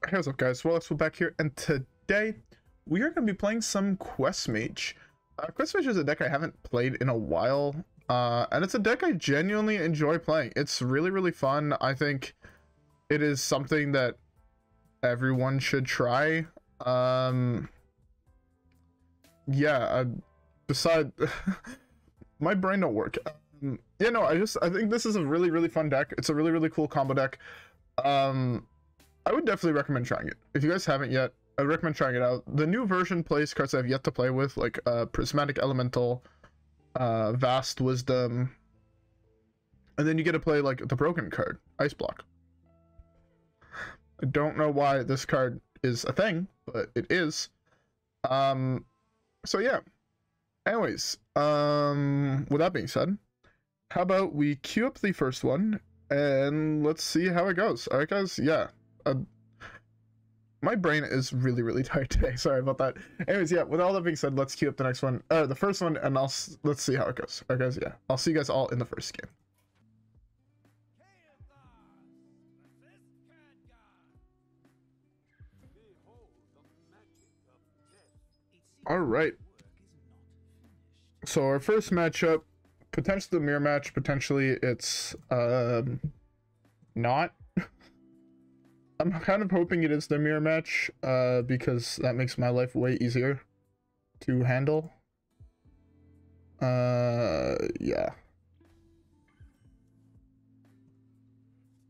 Hey, what's up guys, WhirlXbow back here, and today we are going to be playing some Quest Mage. Quest Mage is a deck I haven't played in a while, and it's a deck I genuinely enjoy playing. It's really fun. I think it is something that everyone should try. Beside my brain don't work. I think this is a really fun deck. It's a really cool combo deck. I would definitely recommend trying it. If you guys haven't yet, I would recommend trying it out. The new version plays cards I've yet to play with, like Prismatic Elemental, Vast Wisdom, and then you get to play like the broken card, Ice Block. I don't know why this card is a thing, but it is. So yeah. Anyways, with that being said, how about we queue up the first one and let's see how it goes. All right, guys. Yeah. My brain is really tired today. Sorry about that. Anyways, yeah, with all that being said, let's queue up the next one, the first one, and let's see how it goes. All right, guys. Yeah, I'll see you guys all in the first game. All right. So our first matchup, potentially the mirror match, potentially it's not. I'm kind of hoping it is the mirror match, because that makes my life way easier to handle. Yeah.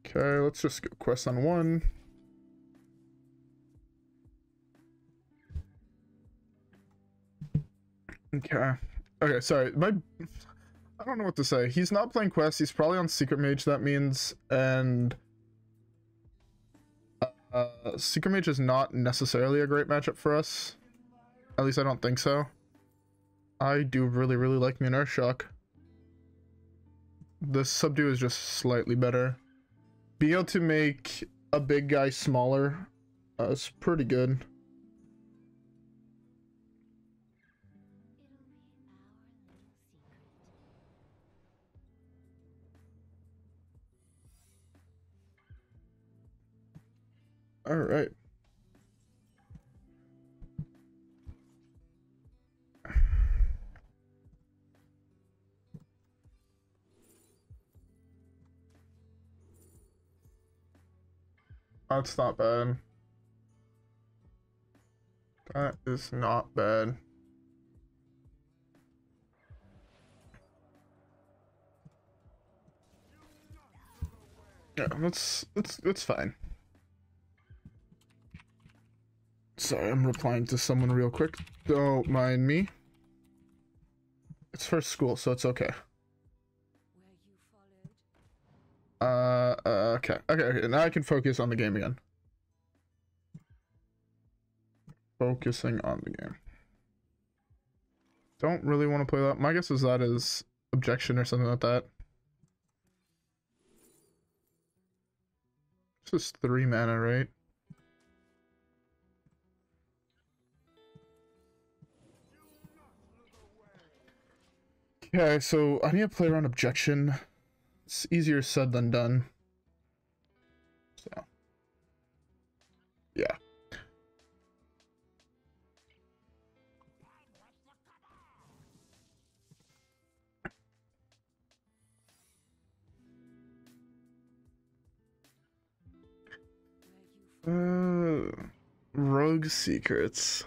Okay, let's just go quest on one. Okay, sorry. I don't know what to say. He's not playing quest. He's probably on Secret Mage, that means, and Secret Mage is not necessarily a great matchup for us. At least I don't think so. I do really like me an Earthshock. The Subdue is just slightly better. Being able to make a big guy smaller is pretty good. All right. That's not bad. That is not bad. Yeah, that's fine. Sorry, I'm replying to someone real quick. Don't mind me. It's for school, so it's okay. Okay. Now I can focus on the game again. Focusing on the game. Don't really want to play that. My guess is that is objection or something like that. This is 3 mana, right? Okay, so I need to play around objection. It's easier said than done. So, yeah. Rogue Secrets.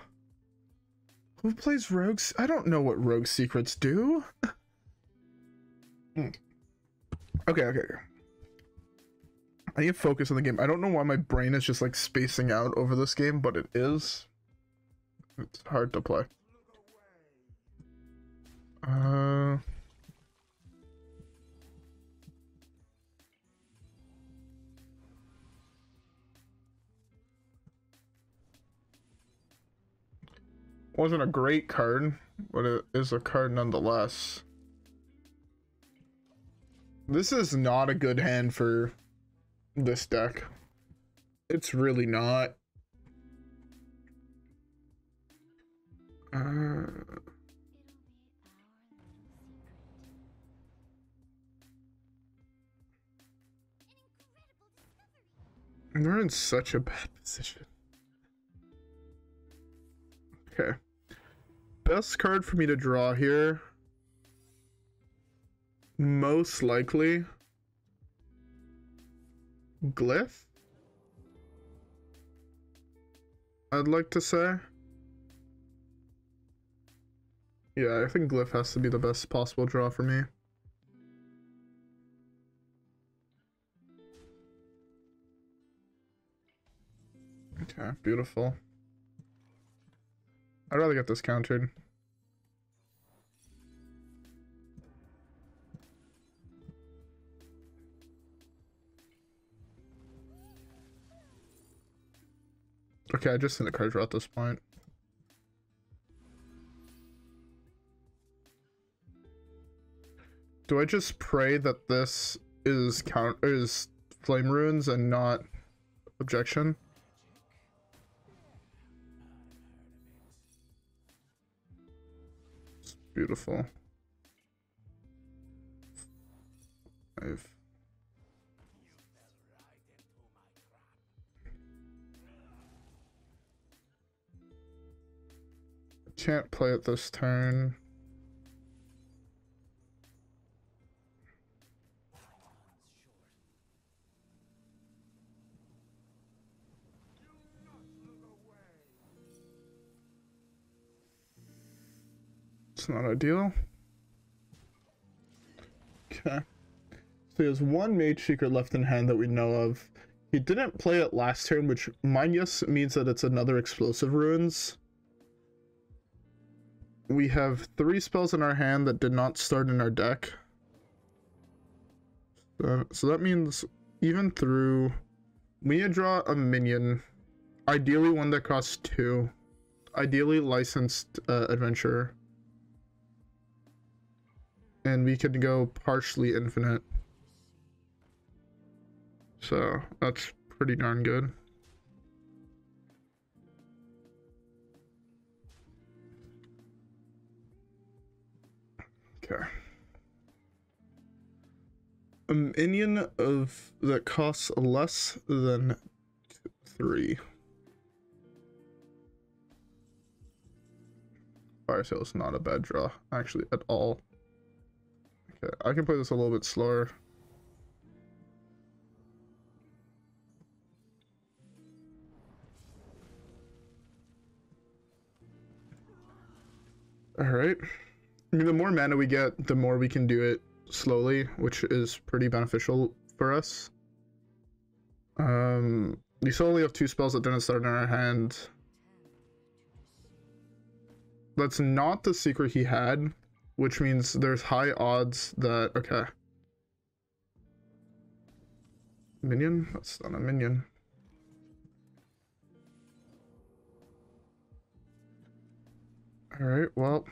Who plays rogues? I don't know what rogue secrets do. Okay. I need to focus on the game. I don't know why my brain is just like spacing out over this game, but it is. It's hard to play. Wasn't a great card, but it is a card nonetheless. This is not a good hand for this deck. It's really not. They're in such a bad decision. Okay. Best card for me to draw here. Most likely. Glyph? I'd like to say. Yeah, I think Glyph has to be the best possible draw for me. Okay, beautiful. I'd rather get this countered. Okay, I just seen the card draw at this point. Do I just pray that this is flame runes and not objection? It's beautiful. 5. Can't play it this turn. It's not ideal. Okay. So he has one Mage Secret left in hand that we know of. He didn't play it last turn, which minus means that it's another explosive runes. We have 3 spells in our hand that did not start in our deck. So that means even through... We need to draw a minion. Ideally one that costs 2. Ideally licensed adventurer. And we could go partially infinite. So that's pretty darn good. Okay. A minion of that costs less than 3. Fire Sale is not a bad draw, actually, at all. Okay, I can play this a little bit slower. Alright. I mean, the more mana we get, the more we can do it slowly, which is pretty beneficial for us. We still only have 2 spells that didn't start in our hand. That's not the secret he had, which means there's high odds that... Okay. Minion? That's not a minion. Alright, well...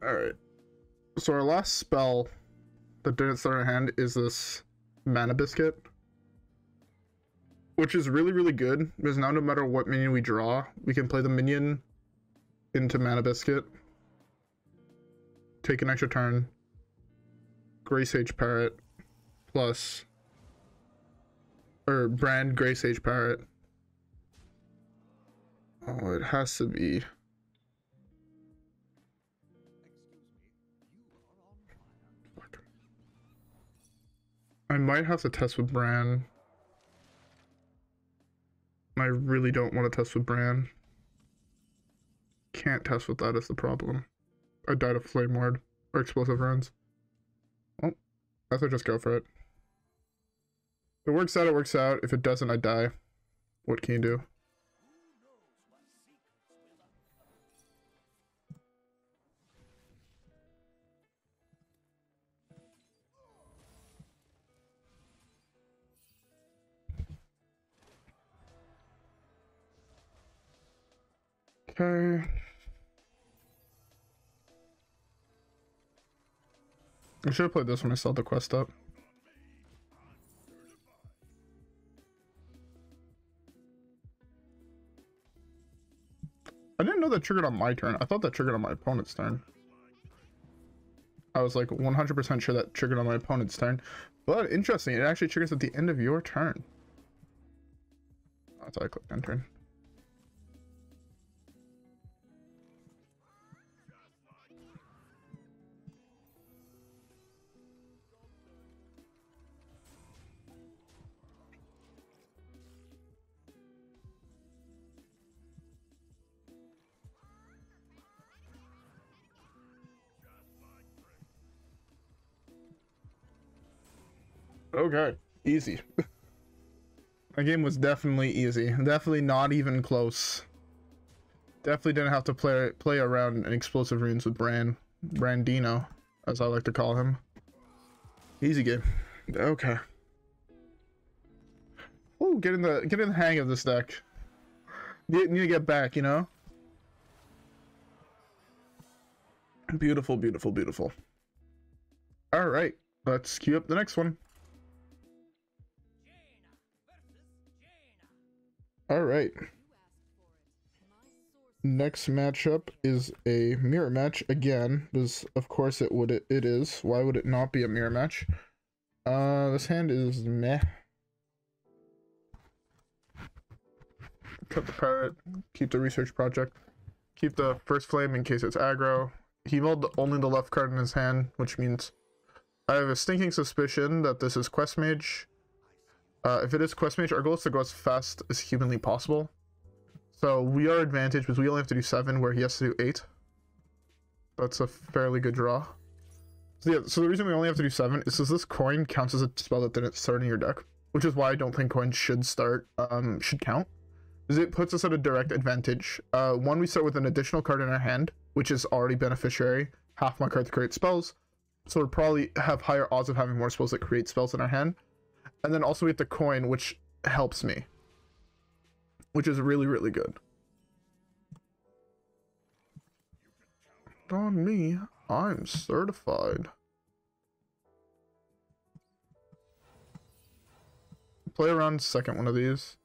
Alright. So our last spell that didn't start in our hand is this Mana Biscuit. Which is really, really good, because now no matter what minion we draw, we can play the minion into Mana Biscuit. Take an extra turn. Grey Sage Parrot. Plus... Or Brann Grey Sage Parrot. Oh, it has to be... I might have to test with Brann. I really don't want to test with Brann. Can't test with that is the problem. I died of Flame Ward or explosive runes. Well, I have to just go for it. If it works out, it works out. If it doesn't, I die. What can you do? Okay. I should have played this when I saw the quest up. I didn't know that triggered on my turn. I thought that triggered on my opponent's turn. I was like 100% sure that triggered on my opponent's turn. But interesting, it actually triggers at the end of your turn. That's why I clicked enter. Okay, easy. That game was definitely easy. Definitely not even close. Definitely didn't have to play around in explosive runes with Brandino, as I like to call him. Easy game. Okay. Oh, getting the hang of this deck. Need to get back, you know? Beautiful, beautiful, beautiful. Alright, let's queue up the next one. Alright. Next matchup is a mirror match again. This, of course, it is. Why would it not be a mirror match? This hand is meh. Cut the Parrot. Keep the research project. Keep the first flame in case it's aggro. He milled only the left card in his hand, which means I have a stinking suspicion that this is Quest Mage. If it is Quest Mage, our goal is to go as fast as humanly possible. So we are advantaged because we only have to do 7 where he has to do 8. That's a fairly good draw. So yeah, so the reason we only have to do 7 is because this coin counts as a spell that didn't start in your deck, which is why I don't think coins should count. Because it puts us at a direct advantage. One, we start with an additional card in our hand, which is already beneficiary. Half my cards create spells, so we'll probably have higher odds of having more spells that create spells in our hand. And then also we have the coin, which helps me, which is really, really good. On me, I'm certified. Play around second one of these.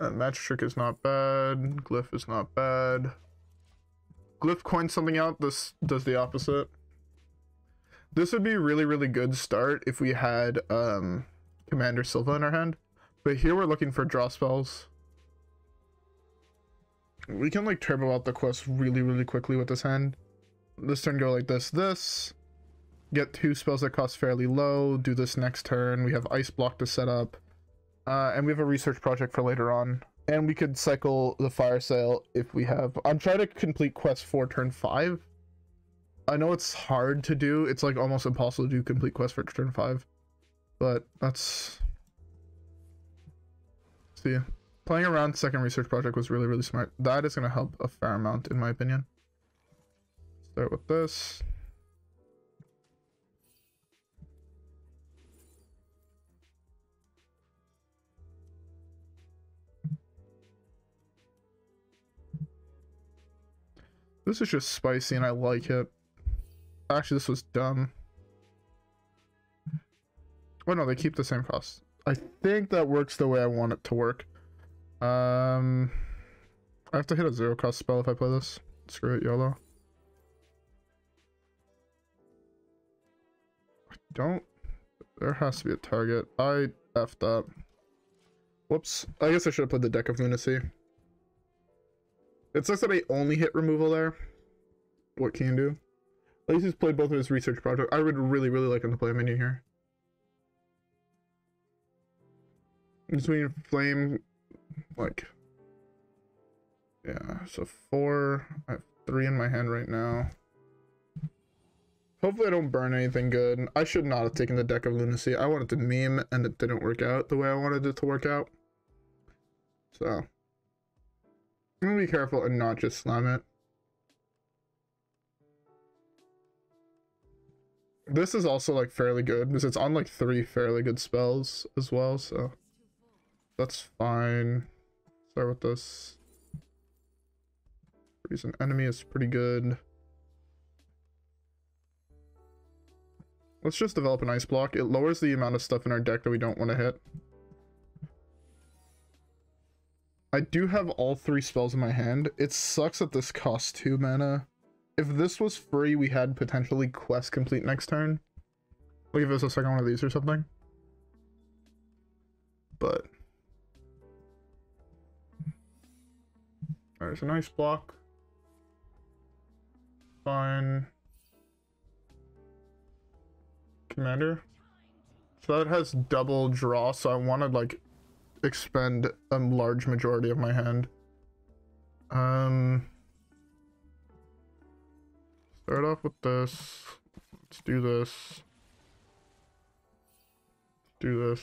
Match trick is not bad. Glyph is not bad. Glyph coins something out. This does the opposite. This would be a really, really good start if we had Commander Silva in our hand. But here we're looking for draw spells. We can like turbo out the quest really, really quickly with this hand. This turn go like this. Get 2 spells that cost fairly low. Do this next turn. We have Ice Block to set up. And we have a research project for later on. And we could cycle the Fire Sale if we have... I'm trying to complete quest 4 turn 5. I know it's hard to do. It's like almost impossible to do complete quest for turn 5. But that's... See, playing around second research project was really, really smart. That is going to help a fair amount in my opinion. Start with this. This is just spicy and I like it. Actually, this was dumb. Oh no, they keep the same cost. I think that works the way I want it to work. I have to hit a 0 cost spell if I play this. Screw it, YOLO. There has to be a target. I effed up. Whoops. I guess I should have played the Deck of Lunacy. It sucks that I only hit removal there. What can you do? At least he's played both of his research projects. I would really, really like him to play a minion here. Between flame, like, yeah, so 4. I have 3 in my hand right now. Hopefully I don't burn anything good. I should not have taken the Deck of Lunacy. I wanted to meme and it didn't work out the way I wanted it to work out. So I'm gonna be careful and not just slam it. This is also like fairly good because it's on like 3 fairly good spells as well, so that's fine. Start with this. Reason enemy is pretty good. Let's just develop an ice block. It lowers the amount of stuff in our deck that we don't want to hit. I do have all 3 spells in my hand. It sucks that this costs 2 mana. if this was free, we had potentially quest complete next turn. Like if it was a second one of these or something. But there's a nice block. Fine. Commander. So that has double draw, so I want to like expend a large majority of my hand. Start off with this. Let's do this. Do this.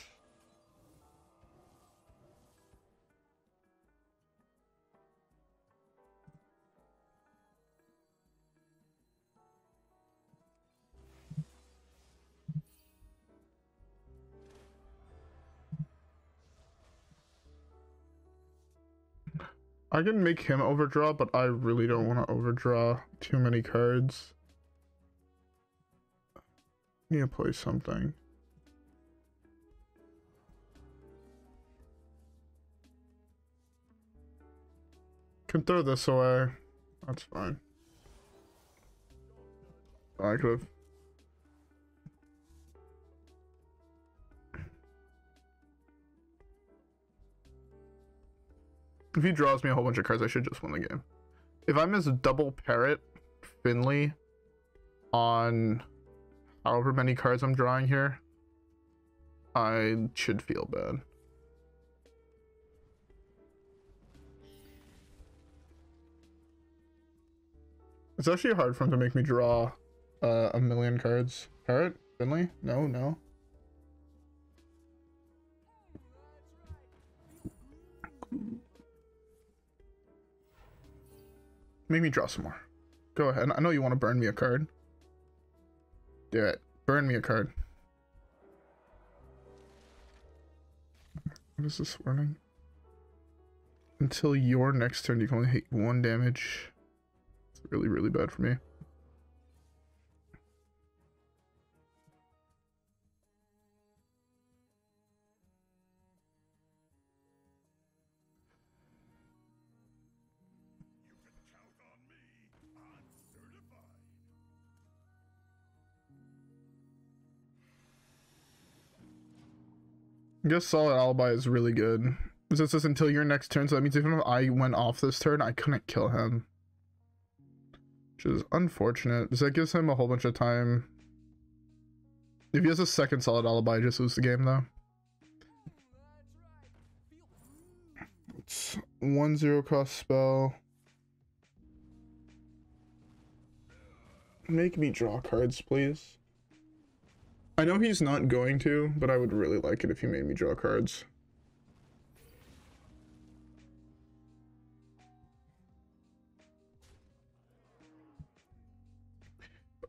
I can make him overdraw, but I really don't want to overdraw too many cards. Need to play something. Can throw this away. That's fine. I could have. If he draws me a whole bunch of cards, I should just win the game. If I miss double Parrot, Finley, on however many cards I'm drawing here, I should feel bad. It's actually hard for him to make me draw a million cards. Parrot? Finley? No, no. Make me draw some more. Go ahead. I know you want to burn me a card. Do it. Burn me a card. What is this warning? Until your next turn, you can only hit 1 damage. It's really, really bad for me. I guess Solid Alibi is really good. This is until your next turn, so that means even if I went off this turn, I couldn't kill him. Which is unfortunate, because that gives him a whole bunch of time. If he has a second Solid Alibi, I just lose the game, though. It's 1/0 cost spell. Make me draw cards, please. I know he's not going to, but I would really like it if he made me draw cards.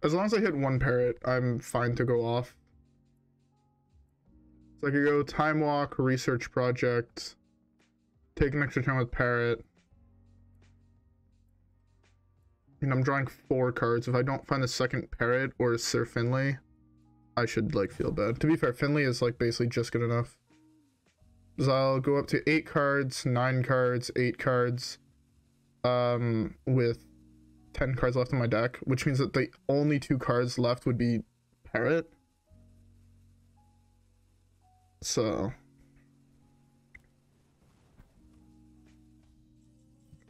As long as I hit 1 Parrot, I'm fine to go off. So I could go Time Walk, Research Project, take an extra turn with Parrot. And I'm drawing 4 cards. If I don't find the second Parrot or Sir Finley, I should like feel bad. To be fair, Finley is like basically just good enough. So I'll go up to 8 cards, 9 cards, 8 cards, with 10 cards left in my deck, which means that the only 2 cards left would be Parrot. So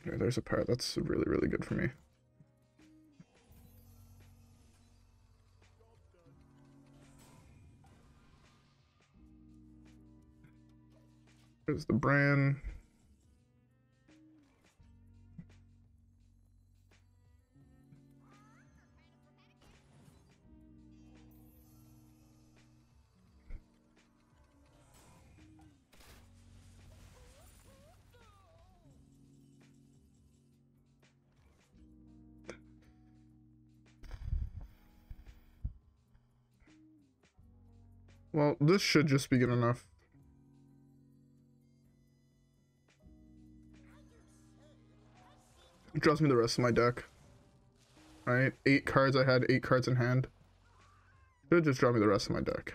okay, there's a Parrot. That's really, really good for me. There's the Brann. Well, this should just be good enough. It draws me the rest of my deck. Right? 8 cards I had, 8 cards in hand. Should just draw me the rest of my deck.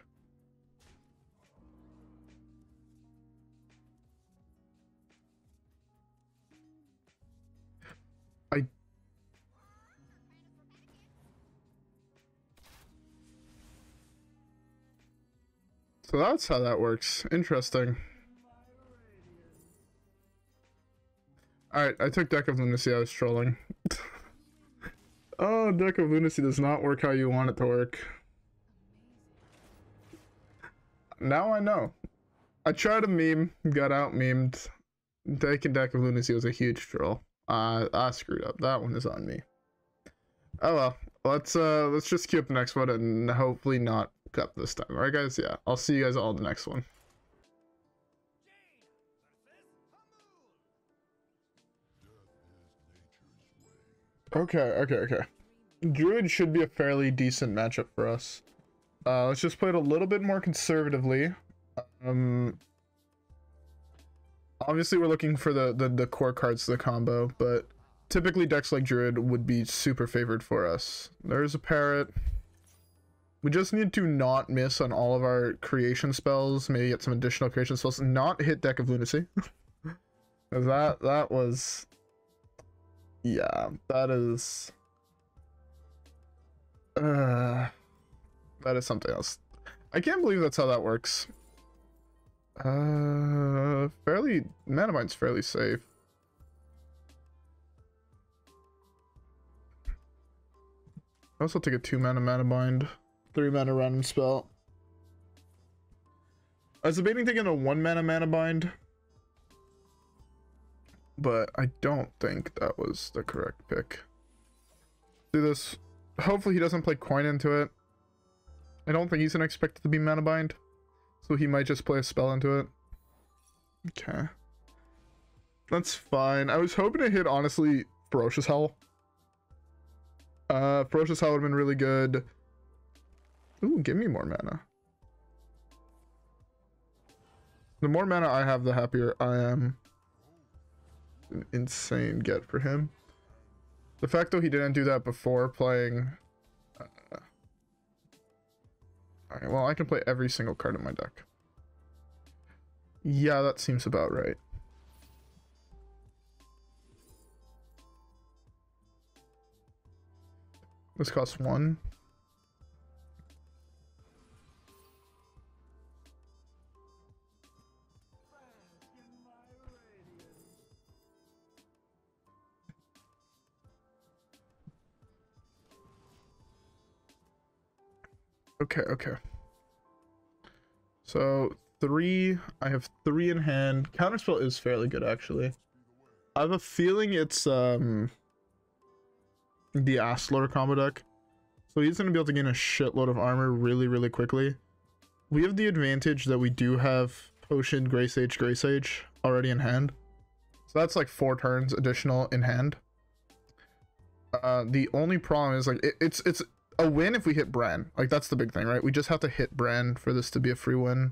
So that's how that works. Interesting. Alright, I took Deck of Lunacy. I was trolling. Oh, Deck of Lunacy does not work how you want it to work. Now I know. I tried a meme, got out memed. Taking Deck of Lunacy was a huge troll. I screwed up. That one is on me. Oh well. Let's just queue up the next one and hopefully not cut this time. Alright guys, yeah. I'll see you guys all in the next one. Okay. Druid should be a fairly decent matchup for us. Let's just play it a little bit more conservatively. Obviously we're looking for the core cards to the combo, but typically decks like Druid would be super favored for us. There's a Parrot. We just need to not miss on all of our creation spells, maybe get some additional creation spells, not hit Deck of Lunacy. that was... Yeah, that is something else. I can't believe that's how that works. Mana Bind's fairly safe. I also take a 2-mana Mana Bind, 3-mana random spell. I was debating taking a 1-mana Mana Bind, but I don't think that was the correct pick. Do this. Hopefully he doesn't play coin into it. I don't think he's gonna expect it to be Mana Bind, so he might just play a spell into it. Okay. That's fine. I was hoping to hit, honestly, Ferocious Howl. Ferocious Howl would have been really good. Ooh, give me more mana. The more mana I have, the happier I am. An insane get for him. The fact though he didn't do that before playing... Alright, well I can play every single card in my deck. Yeah, that seems about right. This costs 1. Okay. So 3, I have 3 in hand. Counterspell is fairly good actually. I have a feeling it's the Astlor combo deck. So he's gonna be able to gain a shitload of armor really quickly. We have the advantage that we do have Potion, Grey Sage already in hand. So that's like 4 turns additional in hand. The only problem is like it's a win if we hit Brann. Like that's the big thing, right? We just have to hit Brann for this to be a free win.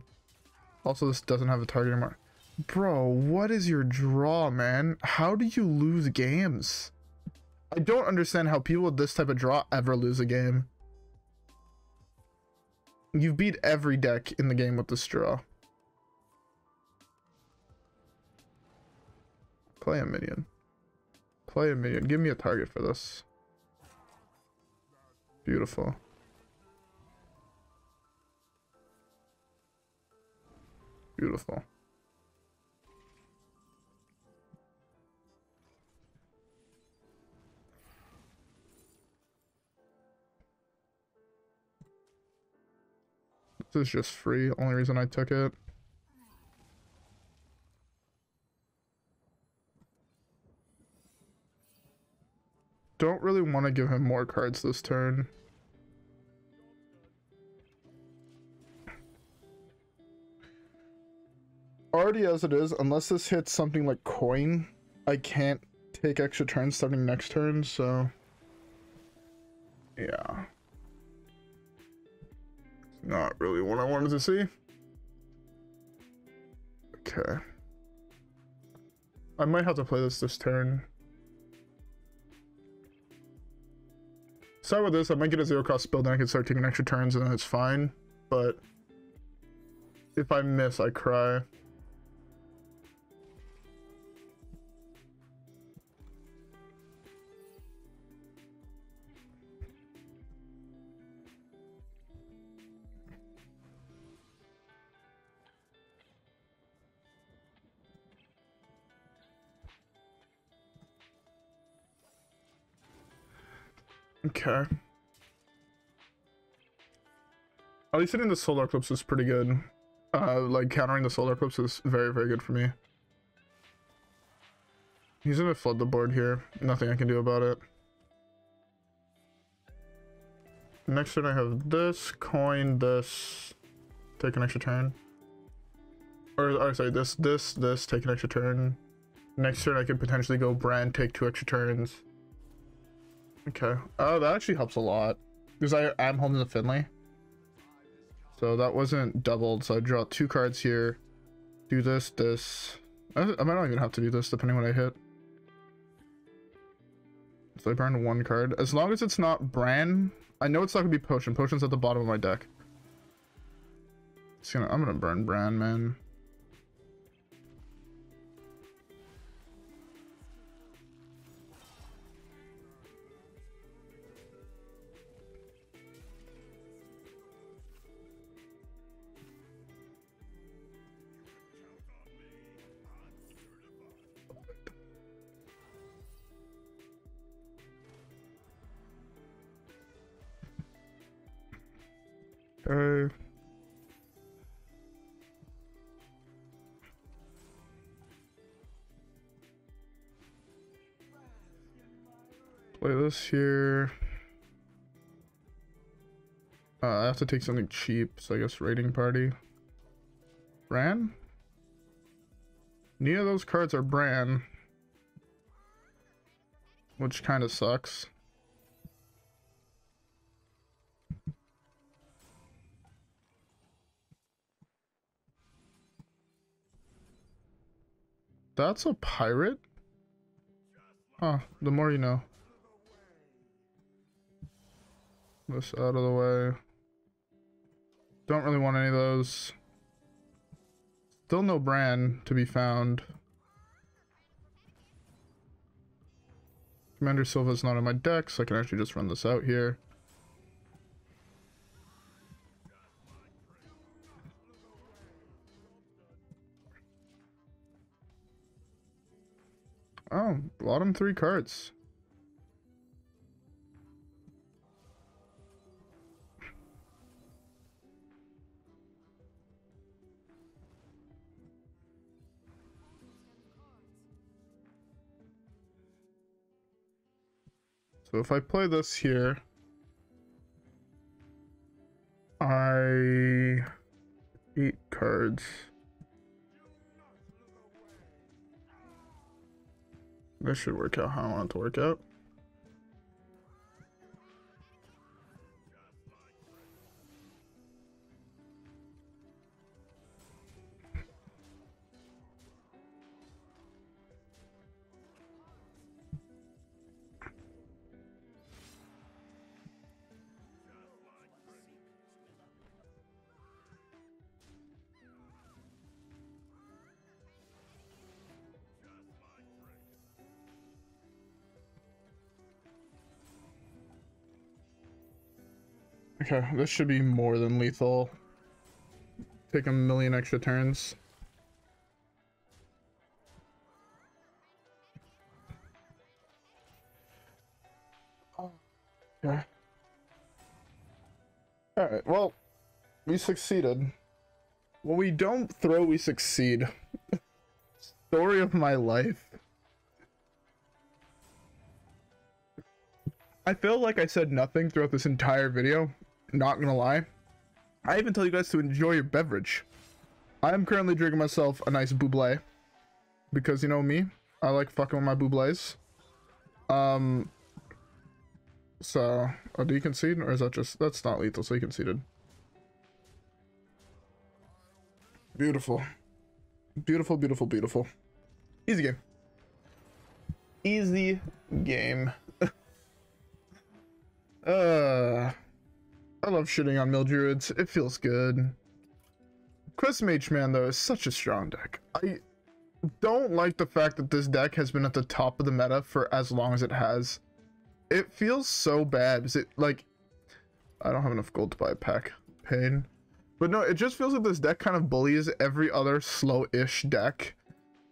Also, this doesn't have a target anymore. Bro, what is your draw, man? How do you lose games? I don't understand how people with this type of draw ever lose a game. You've beat every deck in the game with this draw. Play a minion. Play a minion. Give me a target for this. Beautiful. Beautiful. This is just free. Only reason I took it. Don't really want to give him more cards this turn. Already as it is, unless this hits something like coin, I can't take extra turns starting next turn, so yeah. Not really what I wanted to see. Okay. I might have to play this turn. Start with this, I might get a 0-cost spell, then I can start taking extra turns and then it's fine. But if I miss, I cry. Okay. At least hitting the solar eclipse is pretty good. Like countering the solar eclipse is very, very good for me. He's gonna flood the board here. Nothing I can do about it. Next turn I have this, coin, this, take an extra turn. Or sorry, this, take an extra turn. Next turn I could potentially go Brann, take 2 extra turns. Okay. Oh, that actually helps a lot. Because I'm holding the Finley. So that wasn't doubled, so I draw 2 cards here. Do this. I might not even have to do this depending on what I hit. So I burned 1 card. As long as it's not Brann, I know it's not gonna be Potion. Potion's at the bottom of my deck. I'm gonna burn Brann, man. Okay. Play this here. I have to take something cheap, so I guess Raiding Party. Brann? Neither of those cards are Brann. Which kind of sucks. That's a pirate? Huh, the more you know. This out of the way. Don't really want any of those. Still no Brann to be found. Commander Silva's not in my deck, so I can actually just run this out here. Oh, bottom 3 cards. So if I play this here, I 8 cards. This should work out how I want it to work out. Okay, this should be more than lethal. Take a million extra turns. Okay. Alright, well, we succeeded. When we don't throw, we succeed. Story of my life. I feel like I said nothing throughout this entire video. Not gonna lie. I even tell you guys to enjoy your beverage. I am currently drinking myself a nice buble. Because you know me, I like fucking with my bublés. So, oh, do you concede? Or is that just, that's not lethal, so you conceded. Beautiful. Beautiful, beautiful, beautiful. Easy game. Easy game. I love shitting on mill druids. It feels good. Quest Mage Man though is such a strong deck. I don't like the fact that this deck has been at the top of the meta for as long as it has. It feels so bad. Is it like, I don't have enough gold to buy a pack. Pain. But no, it just feels like this deck kind of bullies every other slow-ish deck.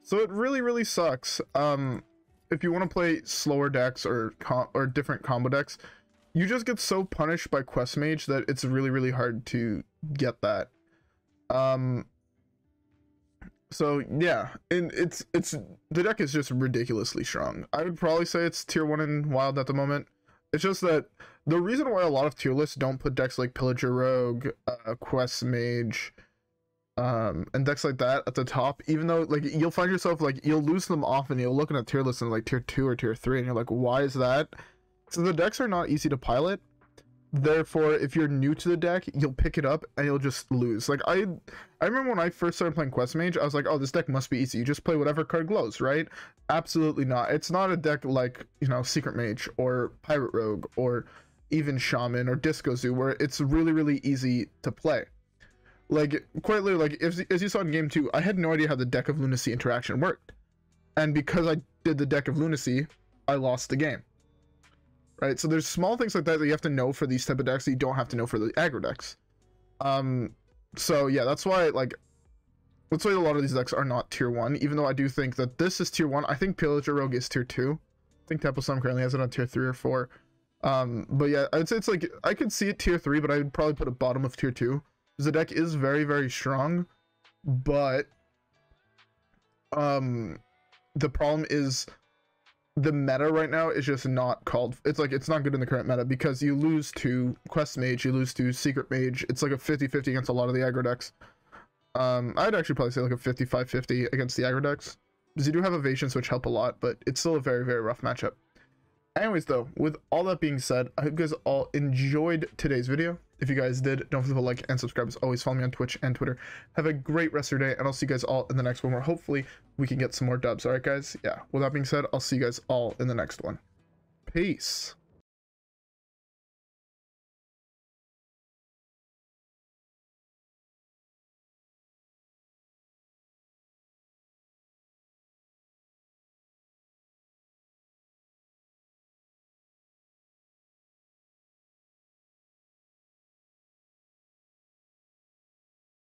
So it really, really sucks. If you want to play slower decks or different combo decks, you just get so punished by Quest Mage that it's really, really hard to get that. So yeah, and it's the deck is just ridiculously strong. I would probably say it's tier 1 in Wild at the moment. It's just that the reason why a lot of tier lists don't put decks like Pillager Rogue, Quest Mage, and decks like that at the top, even though like you'll find yourself like you'll lose them often, you'll look at a tier list in like tier 2 or tier 3 and you're like, why is that? So the decks are not easy to pilot. Therefore, if you're new to the deck, you'll pick it up and you'll just lose. Like I remember when I first started playing Quest Mage, I was like, oh, this deck must be easy. You just play whatever card glows, right? Absolutely not. It's not a deck like, you know, Secret Mage or Pirate Rogue or even Shaman or Disco Zoo, where it's really, really easy to play. Like, quite literally, like, as you saw in game 2, I had no idea how the Deck of Lunacy interaction worked. And because I did the Deck of Lunacy, I lost the game. Right, so there's small things like that that you have to know for these type of decks that you don't have to know for the aggro decks. So yeah, that's why a lot of these decks are not tier 1, even though I do think that this is tier 1. I think Pillager Rogue is tier 2. I think Temple Storm currently has it on tier 3 or 4. But yeah, I'd say it's like, I could see it tier 3, but I would probably put it bottom of tier 2. Because the deck is very, very strong, but the problem is the meta right now is just not called. It's like, it's not good in the current meta because you lose to Quest Mage, you lose to Secret Mage. It's like a 50-50 against a lot of the aggro decks. I'd actually probably say like a 55-50 against the aggro decks, because you do have evasions which help a lot, but it's still a very, very rough matchup. Anyways though, with all that being said, I hope you guys all enjoyed today's video. If you guys did, don't forget to like and subscribe. As always, follow me on Twitch and Twitter. Have a great rest of your day, and I'll see you guys all in the next one where hopefully we can get some more dubs. All right, guys? Yeah, with that being said, I'll see you guys all in the next one. Peace.